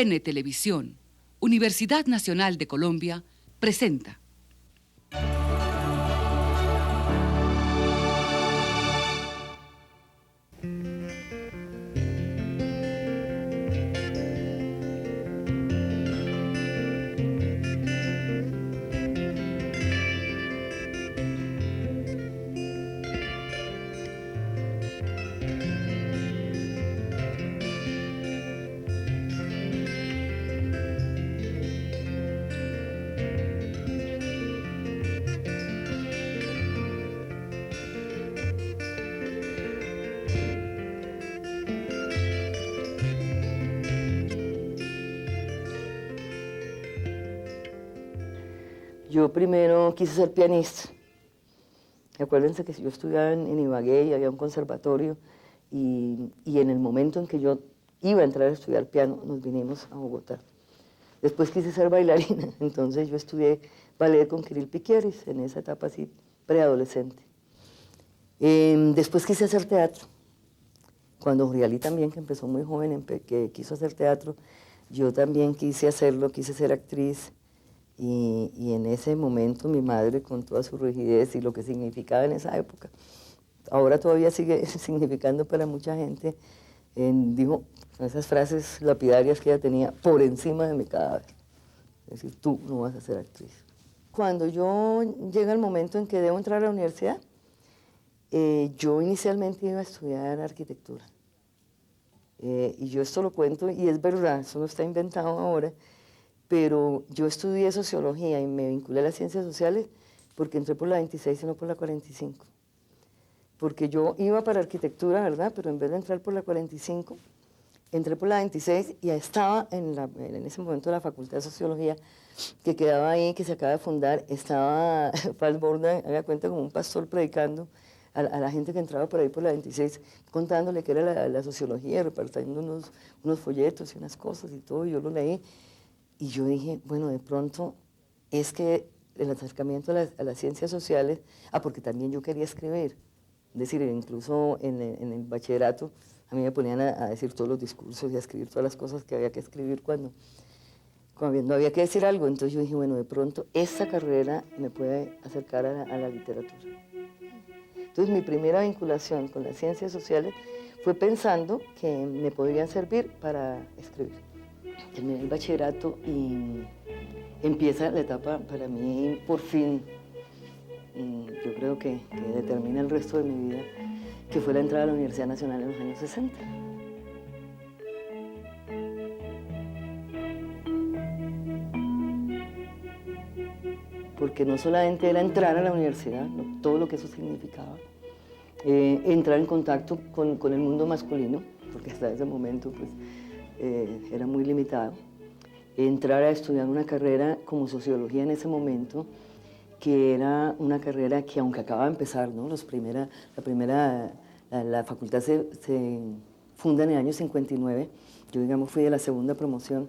UN Televisión, Universidad Nacional de Colombia, presenta. Yo primero quise ser pianista. Acuérdense que yo estudiaba en Ibagué y había un conservatorio y en el momento en que yo iba a entrar a estudiar piano nos vinimos a Bogotá. Después quise ser bailarina, entonces yo estudié ballet con Kirill Piquieris en esa etapa así preadolescente. Después quise hacer teatro. Cuando Urialí también, que empezó muy joven, que quiso hacer teatro, yo también quise hacerlo, quise ser actriz. Y en ese momento mi madre, con toda su rigidez y lo que significaba en esa época, ahora todavía sigue significando para mucha gente, dijo esas frases lapidarias que ella tenía: por encima de mi cadáver. Es decir, tú no vas a ser actriz. Cuando yo llega el momento en que debo entrar a la universidad, yo inicialmente iba a estudiar arquitectura. Y yo esto lo cuento y es verdad, eso no está inventado ahora. Pero yo estudié sociología y me vinculé a las ciencias sociales porque entré por la 26 y no por la 45. Porque yo iba para arquitectura, ¿verdad? Pero en vez de entrar por la 45, entré por la 26 y estaba en ese momento la Facultad de Sociología, que quedaba ahí, que se acaba de fundar. Estaba Paz Borda, haga cuenta, como un pastor predicando a la gente que entraba por ahí por la 26, contándole qué era la sociología, repartiendo unos folletos y unas cosas y todo, y yo lo leí. Y yo dije, bueno, de pronto es que el acercamiento a las ciencias sociales, porque también yo quería escribir, es decir, incluso en el bachillerato a mí me ponían a decir todos los discursos y a escribir todas las cosas que había que escribir cuando no había que decir algo. Entonces yo dije, bueno, de pronto esta carrera me puede acercar a la literatura. Entonces mi primera vinculación con las ciencias sociales fue pensando que me podrían servir para escribir. Terminé el bachillerato y empieza la etapa para mí, por fin, yo creo que determina el resto de mi vida, que fue la entrada a la Universidad Nacional en los años 60. Porque no solamente era entrar a la universidad, todo lo que eso significaba, entrar en contacto con el mundo masculino, porque hasta ese momento pues, era muy limitado, entrar a estudiar una carrera como sociología en ese momento, que era una carrera que, aunque acaba de empezar, ¿no? La facultad se funda en el año 59, yo digamos fui de la segunda promoción.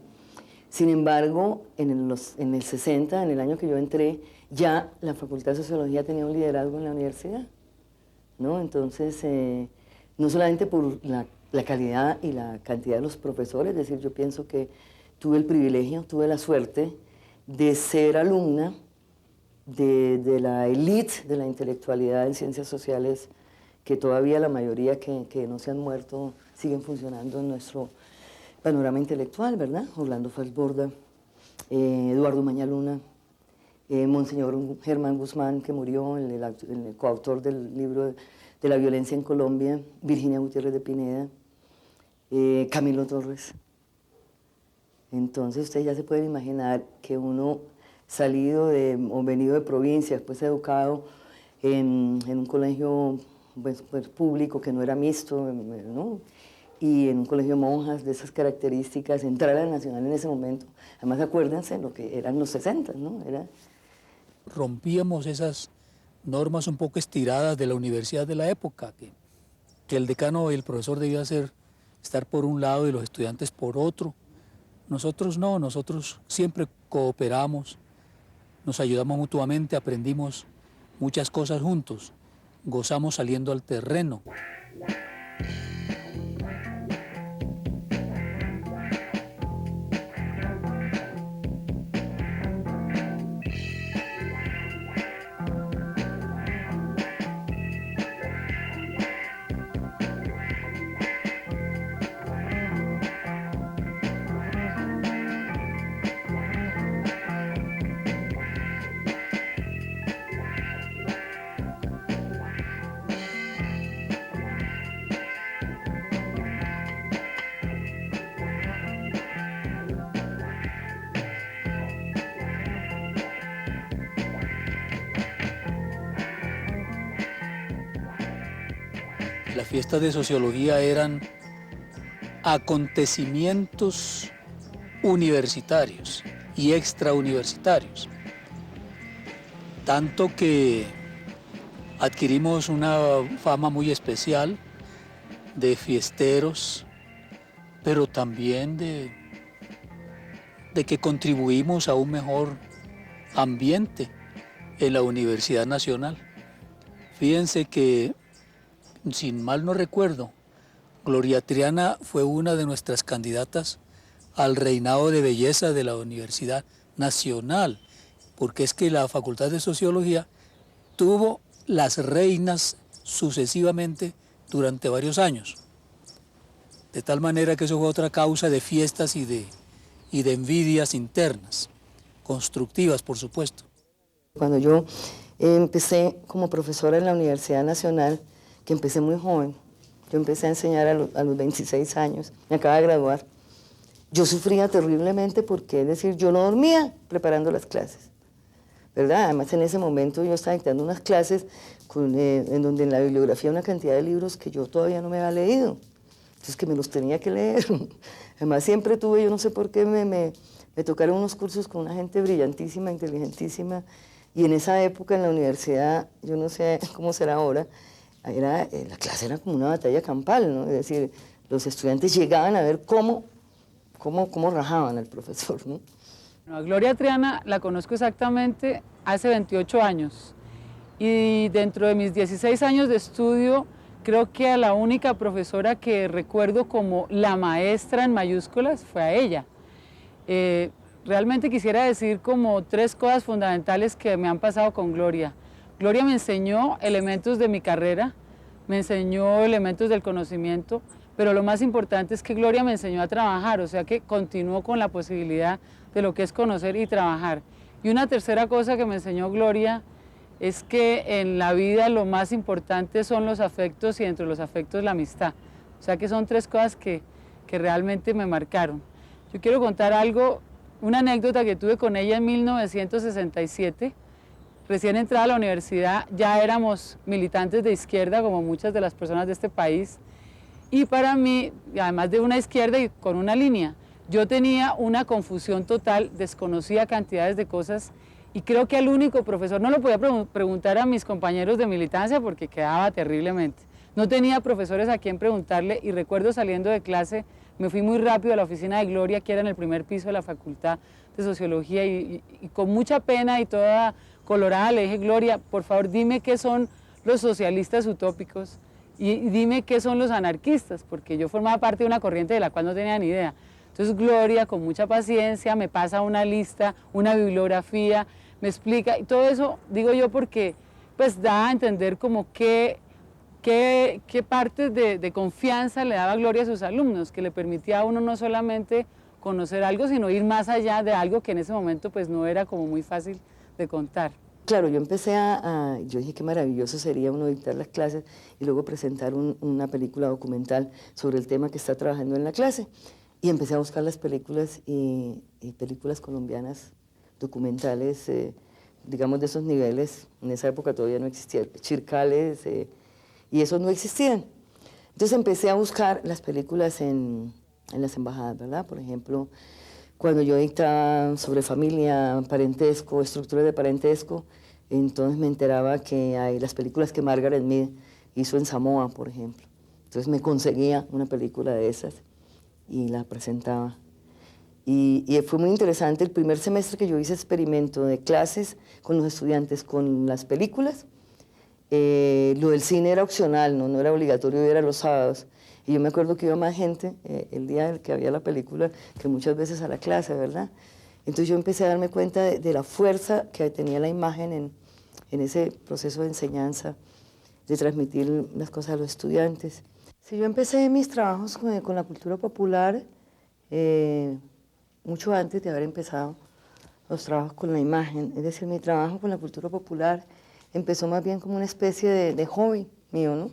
Sin embargo, en el 60, en el año que yo entré, ya la Facultad de Sociología tenía un liderazgo en la universidad, ¿no? Entonces, no solamente por la calidad y la cantidad de los profesores, es decir, yo pienso que tuve el privilegio, tuve la suerte de ser alumna de la élite de la intelectualidad en ciencias sociales, que todavía la mayoría que no se han muerto siguen funcionando en nuestro panorama intelectual, ¿verdad? Orlando Faz Borda, Eduardo Mañaluna, Monseñor Germán Guzmán, que murió, el coautor del libro de la violencia en Colombia, Virginia Gutiérrez de Pineda, Camilo Torres. Entonces ustedes ya se pueden imaginar que uno salido o venido de provincia, después educado en un colegio pues, público que no era mixto, ¿no? Y en un colegio de monjas de esas características, entrar a la Nacional en ese momento. Además, acuérdense lo que eran los 60, ¿no? Rompíamos esas normas un poco estiradas de la universidad de la época, que el decano y el profesor debía estar por un lado y los estudiantes por otro. Nosotros no, nosotros siempre cooperamos, nos ayudamos mutuamente, aprendimos muchas cosas juntos, gozamos saliendo al terreno. las fiestas de sociología eran acontecimientos universitarios y extrauniversitarios, tanto que adquirimos una fama muy especial de fiesteros, pero también de que contribuimos a un mejor ambiente en la Universidad Nacional. Fíjense que, sin mal no recuerdo, Gloria Triana fue una de nuestras candidatas al reinado de belleza de la Universidad Nacional, porque es que la Facultad de Sociología tuvo las reinas sucesivamente durante varios años. De tal manera que eso fue otra causa de fiestas y de envidias internas, constructivas, por supuesto. Cuando yo empecé como profesora en la Universidad Nacional, que empecé muy joven, yo empecé a enseñar a los 26 años, me acaba de graduar, yo sufría terriblemente porque, es decir, yo no dormía preparando las clases, ¿verdad? Además, en ese momento yo estaba dictando unas clases en donde en la bibliografía una cantidad de libros que yo todavía no me había leído, entonces que me los tenía que leer. Además, siempre tuve, yo no sé por qué, me tocaron unos cursos con una gente brillantísima, inteligentísima, y en esa época en la universidad, yo no sé cómo será ahora, la clase era como una batalla campal, ¿no? Es decir, los estudiantes llegaban a ver cómo rajaban al profesor, ¿no? A Gloria Triana la conozco exactamente hace 28 años y dentro de mis 16 años de estudio creo que a la única profesora que recuerdo como la maestra en mayúsculas fue a ella. Realmente quisiera decir como 3 cosas fundamentales que me han pasado con Gloria. Gloria me enseñó elementos de mi carrera, me enseñó elementos del conocimiento, pero lo más importante es que Gloria me enseñó a trabajar, o sea que continuó con la posibilidad de lo que es conocer y trabajar. Y una tercera cosa que me enseñó Gloria es que en la vida lo más importante son los afectos y entre los afectos la amistad. O sea que son 3 cosas que realmente me marcaron. Yo quiero contar algo, una anécdota que tuve con ella en 1967. Recién entrada a la universidad ya éramos militantes de izquierda como muchas de las personas de este país. Y para mí, además de una izquierda y con una línea, yo tenía una confusión total, desconocía cantidades de cosas y creo que al único profesor, no lo podía preguntar a mis compañeros de militancia porque quedaba terriblemente. No tenía profesores a quien preguntarle y recuerdo saliendo de clase, me fui muy rápido a la oficina de Gloria, que era en el primer piso de la Facultad de Sociología y con mucha pena y toda colorada le dije, Gloria, por favor dime qué son los socialistas utópicos y dime qué son los anarquistas, porque yo formaba parte de una corriente de la cual no tenía ni idea. Entonces Gloria, con mucha paciencia, me pasa una lista, una bibliografía, me explica, y todo eso digo yo porque pues da a entender como qué partes de confianza le daba Gloria a sus alumnos, que le permitía a uno no solamente conocer algo, sino ir más allá de algo que en ese momento pues no era como muy fácil de contar. Claro, yo empecé yo dije qué maravilloso sería uno dictar las clases y luego presentar una película documental sobre el tema que está trabajando en la clase. Y empecé a buscar las películas y películas colombianas documentales, digamos de esos niveles. En esa época todavía no existían Chircales y esos no existían. Entonces empecé a buscar las películas en las embajadas, ¿verdad? Por ejemplo, cuando yo dictaba sobre familia, parentesco, estructuras de parentesco, entonces me enteraba que hay las películas que Margaret Mead hizo en Samoa, por ejemplo. Entonces me conseguía una película de esas y la presentaba. Y fue muy interesante el primer semestre que yo hice experimento de clases con los estudiantes, con las películas. Lo del cine era opcional, no era obligatorio, era los sábados. Y yo me acuerdo que iba más gente el día en que había la película que muchas veces a la clase, ¿verdad? Entonces yo empecé a darme cuenta de la fuerza que tenía la imagen en ese proceso de enseñanza, de transmitir las cosas a los estudiantes. Sí, yo empecé mis trabajos con la cultura popular mucho antes de haber empezado los trabajos con la imagen. Es decir, mi trabajo con la cultura popular empezó más bien como una especie de hobby mío, ¿no?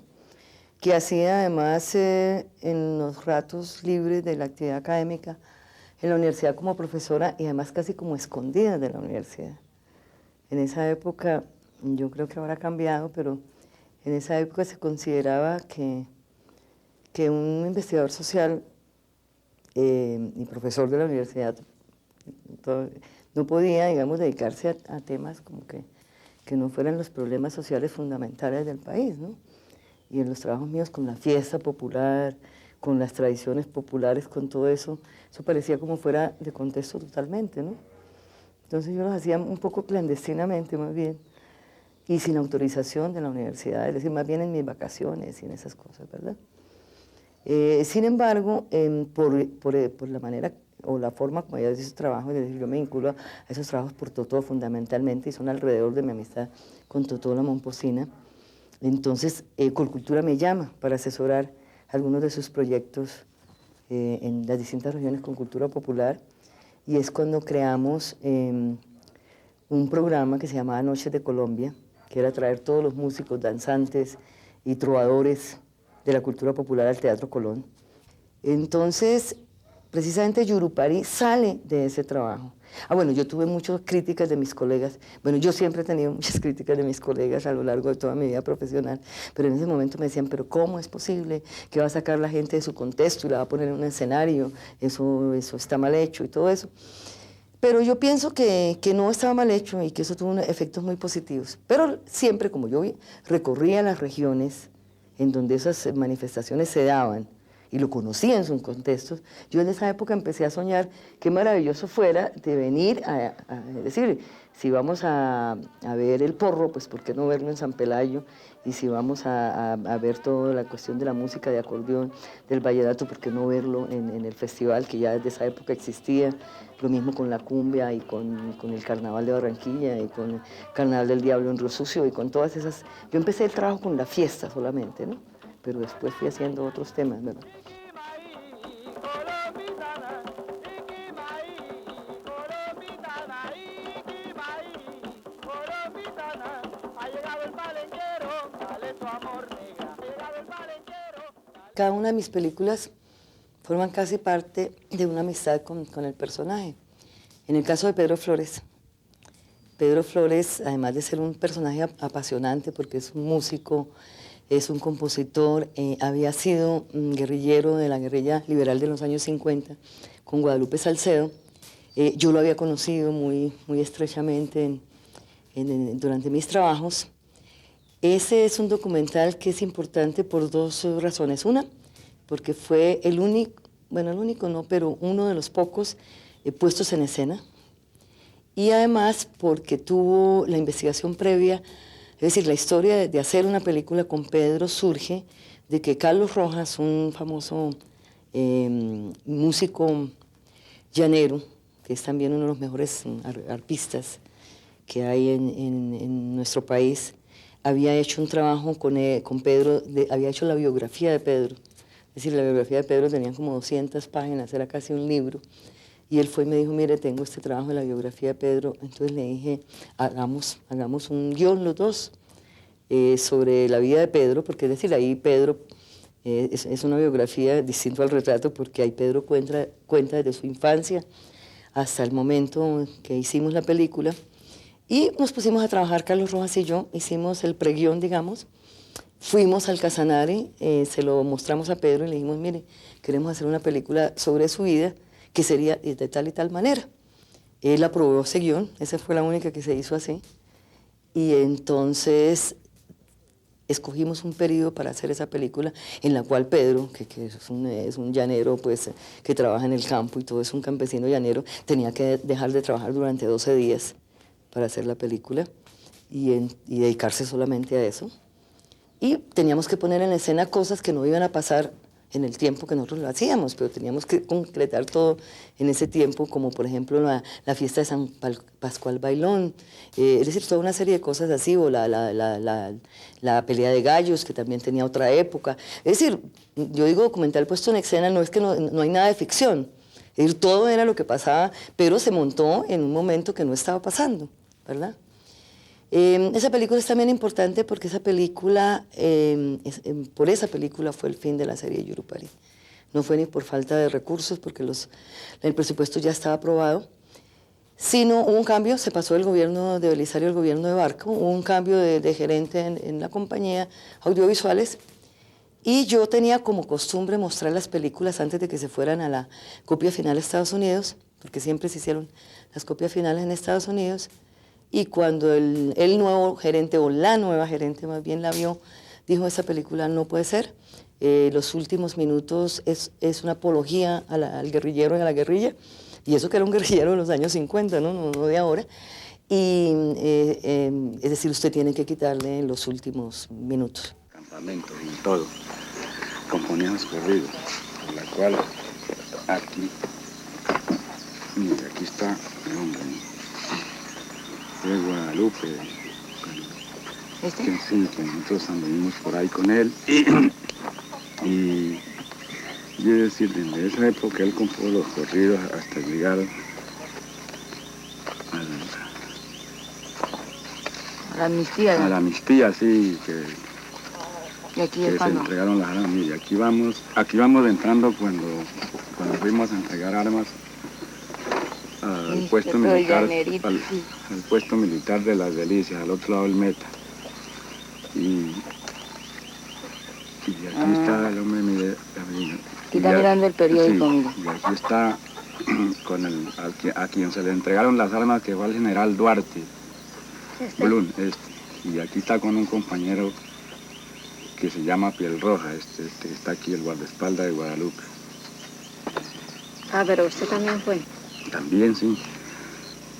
Que hacía además en los ratos libres de la actividad académica en la universidad como profesora y además casi como escondida de la universidad. En esa época, yo creo que ahora ha cambiado, pero en esa época se consideraba que que un investigador social y profesor de la universidad no podía, digamos, dedicarse a temas como que no fueran los problemas sociales fundamentales del país, ¿no? Y en los trabajos míos con la fiesta popular, con las tradiciones populares, con todo eso, eso parecía como fuera de contexto totalmente, ¿no? Entonces yo los hacía un poco clandestinamente, más bien, y sin autorización de la universidad, es decir, más bien en mis vacaciones y en esas cosas, ¿verdad? Sin embargo, por la manera o la forma como yo hice esos trabajos, es decir, yo me vinculo a esos trabajos por Totó fundamentalmente y son alrededor de mi amistad con Totó la Momposina. Entonces, Colcultura me llama para asesorar algunos de sus proyectos en las distintas regiones con cultura popular, y es cuando creamos un programa que se llamaba Noches de Colombia, que era traer todos los músicos, danzantes y trovadores de la cultura popular al Teatro Colón. Entonces, precisamente Yurupari sale de ese trabajo. Bueno, yo tuve muchas críticas de mis colegas. Bueno, yo siempre he tenido muchas críticas de mis colegas a lo largo de toda mi vida profesional, pero en ese momento me decían, pero ¿cómo es posible que va a sacar la gente de su contexto y la va a poner en un escenario? Eso está mal hecho y todo eso. Pero yo pienso que no estaba mal hecho y que eso tuvo efectos muy positivos. Pero siempre, como yo recorría las regiones en donde esas manifestaciones se daban, y lo conocía en sus contextos, yo en esa época empecé a soñar qué maravilloso fuera de venir es decir, si vamos a ver el porro, pues ¿por qué no verlo en San Pelayo? Y si vamos a ver toda la cuestión de la música de acordeón, del vallenato, ¿por qué no verlo en el festival que ya desde esa época existía? Lo mismo con la cumbia y con el Carnaval de Barranquilla y con el Carnaval del Diablo en Río Sucio y con todas esas. Yo empecé el trabajo con la fiesta solamente, ¿no? Pero después fui haciendo otros temas, ¿verdad? Cada una de mis películas forman casi parte de una amistad con el personaje. En el caso de Pedro Flores, además de ser un personaje apasionante porque es un músico, es un compositor, había sido guerrillero de la guerrilla liberal de los años 50 con Guadalupe Salcedo. Yo lo había conocido muy estrechamente durante mis trabajos. Ese es un documental que es importante por dos razones. Una, porque fue el único, bueno, el único no, pero uno de los pocos puestos en escena. Y además porque tuvo la investigación previa, es decir, la historia de hacer una película con Pedro surge de que Carlos Rojas, un famoso músico llanero, que es también uno de los mejores arpistas que hay en nuestro país, había hecho un trabajo con Pedro, había hecho la biografía de Pedro. Es decir, la biografía de Pedro tenía como 200 páginas, era casi un libro. Y él fue y me dijo, mire, tengo este trabajo de la biografía de Pedro. Entonces le dije, hagamos un guión los dos sobre la vida de Pedro, porque es decir, ahí Pedro es una biografía distinta al retrato, porque ahí Pedro cuenta desde su infancia hasta el momento que hicimos la película. Y nos pusimos a trabajar, Carlos Rojas y yo, hicimos el preguión, digamos. Fuimos al Casanare, se lo mostramos a Pedro y le dijimos, mire, queremos hacer una película sobre su vida, que sería de tal y tal manera. Él aprobó ese guión, esa fue la única que se hizo así. Y entonces escogimos un periodo para hacer esa película en la cual Pedro, que es un llanero pues, que trabaja en el campo y todo, es un campesino llanero, tenía que dejar de trabajar durante 12 días para hacer la película y dedicarse solamente a eso. Y teníamos que poner en escena cosas que no iban a pasar en el tiempo que nosotros lo hacíamos, pero teníamos que concretar todo en ese tiempo, como por ejemplo la fiesta de San Pascual Bailón, es decir, toda una serie de cosas así, o la pelea de gallos, que también tenía otra época. Es decir, yo digo documental puesto en escena, no es que no hay nada de ficción, es decir, todo era lo que pasaba, pero se montó en un momento que no estaba pasando, ¿verdad? Esa película es también importante porque esa película, por esa película fue el fin de la serie Yurupari. No fue ni por falta de recursos, porque el presupuesto ya estaba aprobado, sino hubo un cambio, se pasó del gobierno de Belisario al gobierno de Barco, hubo un cambio de gerente en la compañía Audiovisuales, Y yo tenía como costumbre mostrar las películas antes de que se fueran a la copia final a Estados Unidos, porque siempre se hicieron las copias finales en Estados Unidos. Y cuando el nuevo gerente, o la nueva gerente más bien, la vio, dijo, esa película no puede ser. Los últimos minutos es una apología al guerrillero y a la guerrilla, y eso que era un guerrillero de los años 50, no de ahora. Y es decir, usted tiene que quitarle los últimos minutos. Campamentos y todo, componíamos corridos, por la cual aquí, mira, aquí está el hombre, ¿no? De Guadalupe, ¿Este? que sí, que nosotros anduvimos por ahí con él, y yo decir, desde esa época él compuso los corridos hasta llegar A la amnistía. a la amnistía, sí, ¿Y aquí que es se cuando? entregaron las armas. Y aquí vamos entrando cuando fuimos a entregar armas al puesto militar, al puesto militar de Las Delicias, al otro lado del Meta. Y aquí está el hombre, mire, Y está mirando el periódico, sí, mire. y aquí está a quien se le entregaron las armas, que fue al general Duarte, Blum, y aquí está con un compañero que se llama Piel Roja, está aquí el guardaespaldas de Guadalupe. Ah, pero usted también fue. También, sí.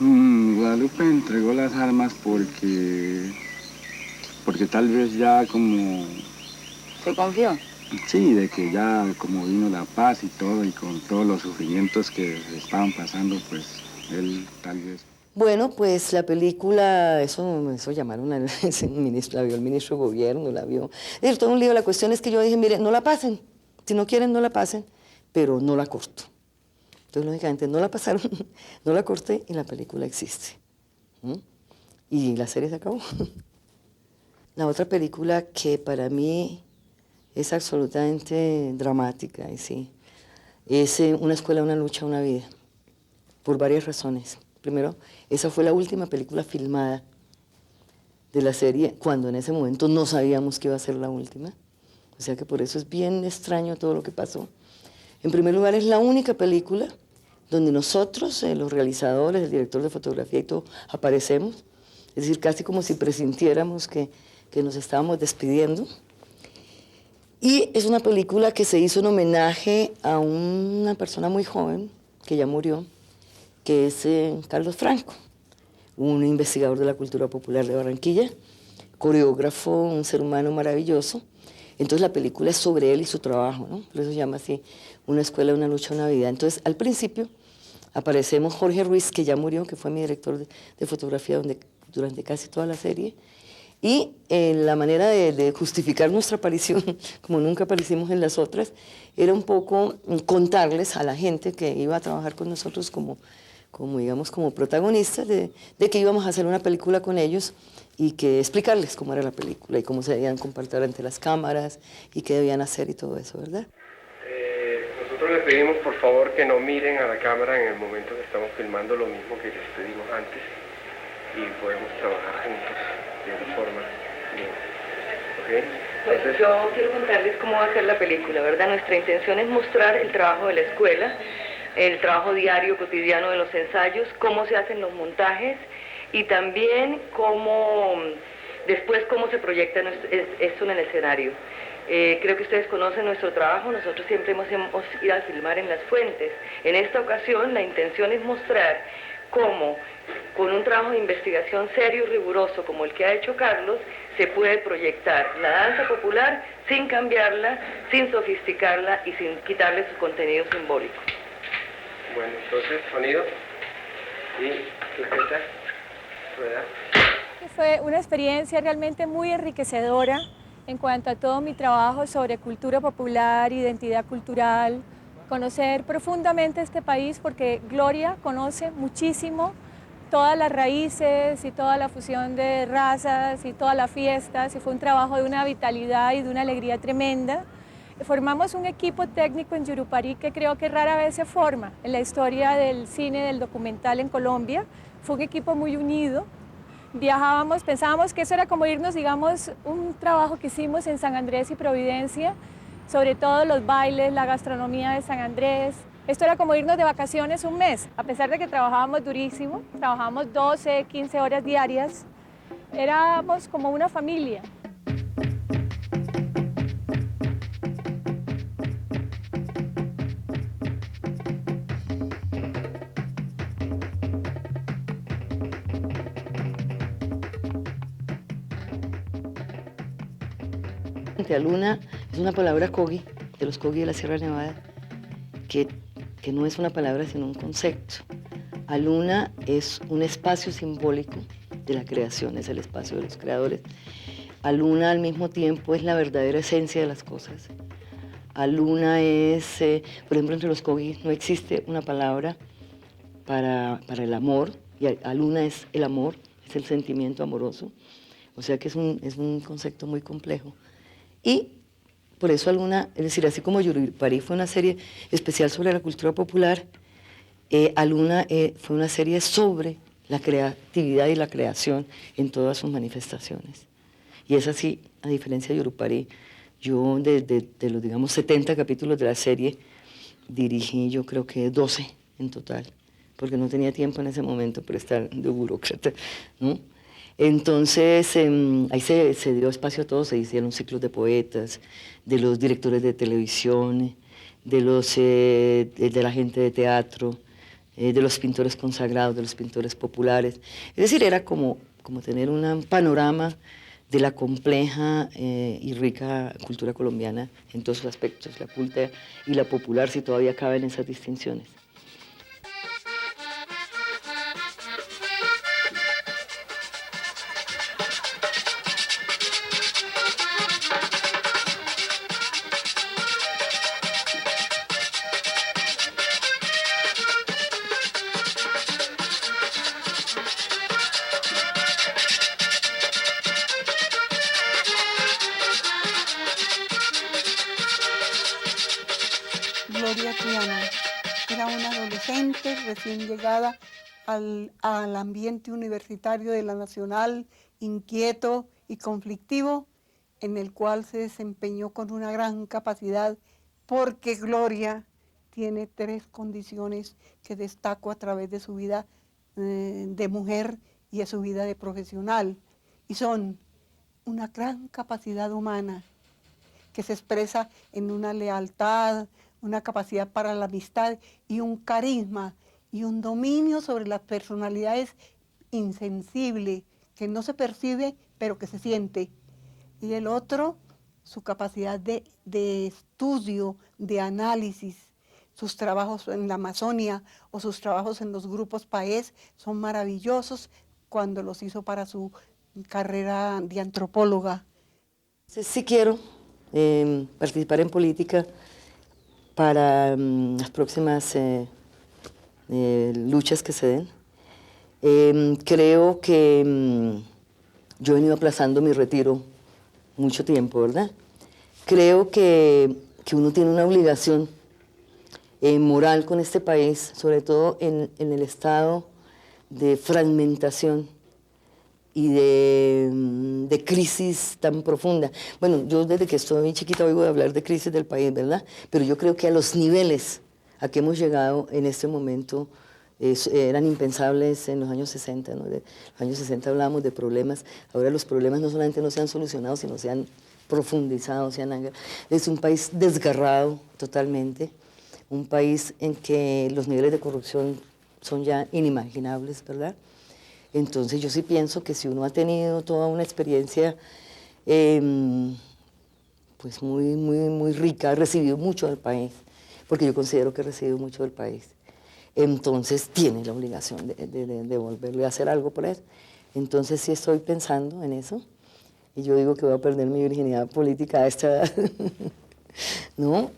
Guadalupe entregó las armas porque tal vez ya como... ¿Se confió? Sí, de que ya como vino la paz y todo, y con todos los sufrimientos que estaban pasando, pues él tal vez... Bueno, pues la película, eso llamaron al ministro, la vio el ministro de Gobierno, la vio. Es decir, todo un lío. La cuestión es que yo dije, mire, no la pasen. Si no quieren, no la pasen, pero no la corto. Entonces, lógicamente, no la pasaron, no la corté y la película existe. Y la serie se acabó. La otra película que para mí es absolutamente dramática, y sí, es Una escuela, una lucha, una vida, por varias razones. Primero, esa fue la última película filmada de la serie, cuando en ese momento no sabíamos que iba a ser la última. O sea que por eso es bien extraño todo lo que pasó. En primer lugar, es la única película donde nosotros, los realizadores, el director de fotografía y todo, aparecemos. Es decir, casi como si presintiéramos que nos estábamos despidiendo. Y es una película que se hizo en homenaje a una persona muy joven, que ya murió, que es Carlos Franco, un investigador de la cultura popular de Barranquilla, coreógrafo, un ser humano maravilloso. Entonces la película es sobre él y su trabajo, ¿no? Por eso se llama así, Una escuela, una lucha, una vida. Entonces, al principio aparecemos Jorge Ruiz, que ya murió, que fue mi director de fotografía durante casi toda la serie, y la manera de justificar nuestra aparición, como nunca aparecimos en las otras, era un poco contarles a la gente que iba a trabajar con nosotros como digamos, como protagonistas, de que íbamos a hacer una película con ellos y que explicarles cómo era la película y cómo se debían comportar ante las cámaras y qué debían hacer y todo eso, ¿verdad? Nosotros les pedimos por favor que no miren a la cámara en el momento que estamos filmando, lo mismo que les pedimos antes, y podemos trabajar juntos de una forma bien. ¿Okay? Pues yo quiero contarles cómo va a ser la película, ¿verdad? Nuestra intención es mostrar el trabajo de la escuela, el trabajo diario, cotidiano de los ensayos, cómo se hacen los montajes y también después cómo se proyecta esto en el escenario. Creo que ustedes conocen nuestro trabajo, nosotros siempre hemos ido a filmar en las fuentes. En esta ocasión la intención es mostrar cómo, con un trabajo de investigación serio y riguroso como el que ha hecho Carlos, se puede proyectar la danza popular sin cambiarla, sin sofisticarla y sin quitarle su contenido simbólico. Bueno, entonces, sonido y claqueta, rueda. Fue una experiencia realmente muy enriquecedora en cuanto a todo mi trabajo sobre cultura popular, identidad cultural, conocer profundamente este país, porque Gloria conoce muchísimo todas las raíces y toda la fusión de razas y todas las fiestas, y fue un trabajo de una vitalidad y de una alegría tremenda. Formamos un equipo técnico en Yurupari que creo que rara vez se forma en la historia del cine, del documental en Colombia. Fue un equipo muy unido. Viajábamos, pensábamos que eso era como irnos, digamos, un trabajo que hicimos en San Andrés y Providencia, sobre todo los bailes, la gastronomía de San Andrés. Esto era como irnos de vacaciones un mes, a pesar de que trabajábamos durísimo, trabajábamos 12, 15 horas diarias, éramos como una familia. Aluna es una palabra Kogi, de los Kogi de la Sierra Nevada, que no es una palabra sino un concepto. Aluna es un espacio simbólico de la creación, es el espacio de los creadores. Aluna al mismo tiempo es la verdadera esencia de las cosas. Aluna es, por ejemplo, entre los Kogi no existe una palabra para el amor, y Aluna es el amor, es el sentimiento amoroso, o sea que es un concepto muy complejo. Y por eso Aluna, es decir, así como Yurupari fue una serie especial sobre la cultura popular, Aluna fue una serie sobre la creatividad y la creación en todas sus manifestaciones. Y es así, a diferencia de Yurupari, yo de los, digamos, 70 capítulos de la serie, dirigí yo creo que 12 en total, porque no tenía tiempo en ese momento por estar de burócrata, ¿no? Entonces, ahí se dio espacio a todos, se hicieron ciclos de poetas, de los directores de televisión, de la gente de teatro, de los pintores consagrados, de los pintores populares. Es decir, era como tener un panorama de la compleja y rica cultura colombiana en todos sus aspectos, la culta y la popular, si todavía caben esas distinciones. Gloria Triana era una adolescente recién llegada al ambiente universitario de la Nacional, inquieto y conflictivo, en el cual se desempeñó con una gran capacidad, porque Gloria tiene 3 condiciones que destaco a través de su vida de mujer y de su vida de profesional, y son una gran capacidad humana que se expresa en una lealtad, una capacidad para la amistad y un carisma y un dominio sobre las personalidades insensible, que no se percibe, pero que se siente. Y el otro, su capacidad de estudio, de análisis. Sus trabajos en la Amazonia o sus trabajos en los grupos PAES son maravillosos cuando los hizo para su carrera de antropóloga. Sí quiero participar en política para las próximas luchas que se den. Creo que yo he venido aplazando mi retiro mucho tiempo, ¿verdad? Creo que uno tiene una obligación moral con este país, sobre todo en el estado de fragmentación y de crisis tan profunda. Bueno, yo desde que estoy chiquita oigo de hablar de crisis del país, ¿verdad? Pero yo creo que a los niveles a que hemos llegado en este momento eran impensables en los años 60, ¿no? En los años 60 hablábamos de problemas, ahora los problemas no solamente no se han solucionado, sino se han profundizado, es un país desgarrado totalmente, un país en que los niveles de corrupción son ya inimaginables, ¿verdad? Entonces yo sí pienso que si uno ha tenido toda una experiencia pues muy rica, ha recibido mucho del país, porque yo considero que he recibido mucho del país, entonces tiene la obligación de volverle a hacer algo por eso. Entonces sí estoy pensando en eso, y yo digo que voy a perder mi virginidad política a esta edad, ¿no?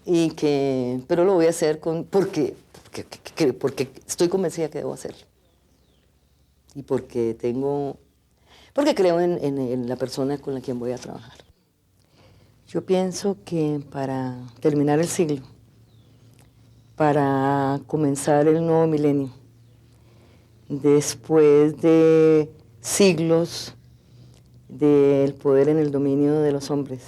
Pero lo voy a hacer porque estoy convencida que debo hacerlo. Y porque creo en la persona con la quien voy a trabajar. Yo pienso que para terminar el siglo, para comenzar el nuevo milenio, después de siglos del poder en el dominio de los hombres,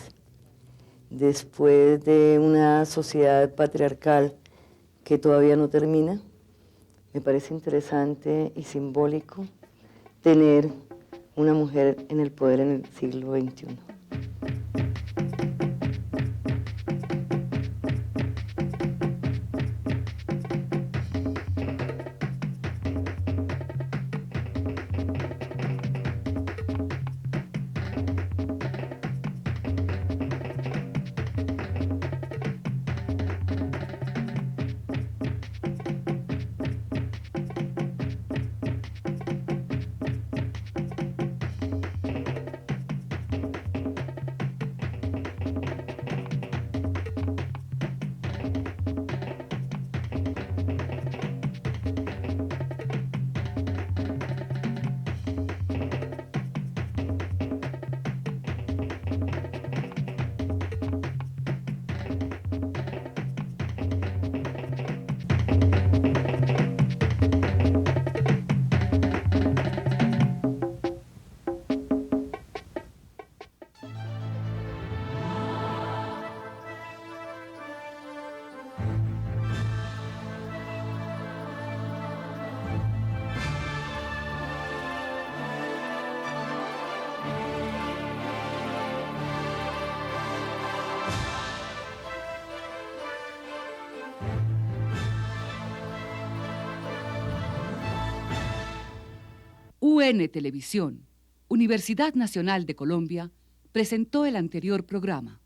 después de una sociedad patriarcal que todavía no termina, me parece interesante y simbólico tener una mujer en el poder en el siglo XXI. UN Televisión, Universidad Nacional de Colombia, presentó el anterior programa.